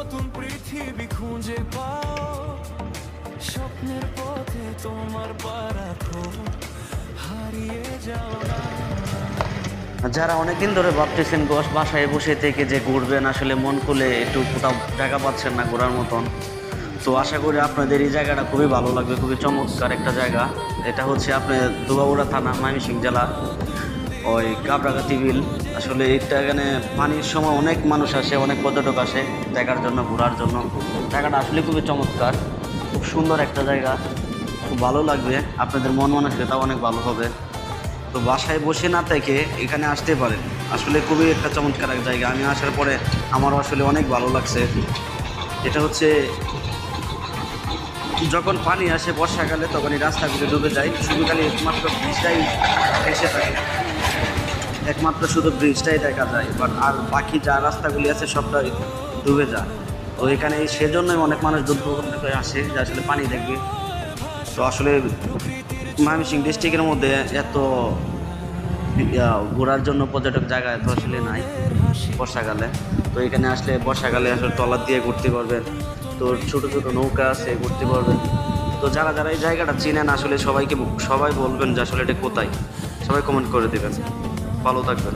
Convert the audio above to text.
নতুন পৃথিবী খুঁজে পাও, স্বপ্নের পথে তোমার পা রাখো, হারিয়ে যাও না। যারা অনেকদিন ধরে ভাবতেছেন বাসায় বসে থেকে যে ঘুরবেন, আসলে মন খুলে একটু কোথাও জায়গা পাচ্ছেন না ঘোরার মতন, তো আশা করি আপনাদের এই জায়গাটা খুবই ভালো লাগবে। খুবই চমৎকার একটা জায়গা। এটা হচ্ছে আপনার দুবাবুড়া থানা, ময়মনসিংহ জেলা, ওই কাবরাগাতি বিল। আসলে এটা এখানে পানির সময় অনেক মানুষ আসে, অনেক পর্যটক আসে দেখার জন্য, ঘোরার জন্য। জায়গাটা আসলে খুবই চমৎকার, খুব সুন্দর একটা জায়গা, খুব ভালো লাগবে। আপনাদের মন মানসিকতাও অনেক ভালো হবে। তো বাসায় বসে না থেকে এখানে আসতে পারেন। আসলে খুবই একটা চমৎকার এক জায়গা। আমি আসার পরে আমারও আসলে অনেক ভালো লাগছে। এটা হচ্ছে যখন পানি আসে বর্ষাকালে, তখন এই রাস্তাগুলো ডুবে যায়, শুধু খালি একমাত্র ব্রিজটাই এসে থাকে, একমাত্র শুধু ব্রিজটাই দেখা যায়, বাট আর বাকি যা রাস্তাগুলি আছে সবটাই ডুবে যায়। তো এখানে সেজন্যই অনেক মানুষ দূর দূরান্ত থেকে আসে যে আসলে পানি দেখবে। তো আসলে ময়মনসিংহ ডিস্ট্রিক্টের মধ্যে এত ঘোরার জন্য পর্যটক জায়গা এত আসলে নাই বর্ষাকালে। তো এখানে আসলে বর্ষাকালে আসলে ট্রলার দিয়ে ঘুরতে পারবেন, তো ছোটো ছোটো নৌকা আছে, ঘুরতে পারবেন। তো যারা যারা এই জায়গাটা চিনেন আসলে সবাই বলবেন যে আসলে এটা কোথায়, সবাই কমেন্ট করে দেবেন। ভালো থাকবেন।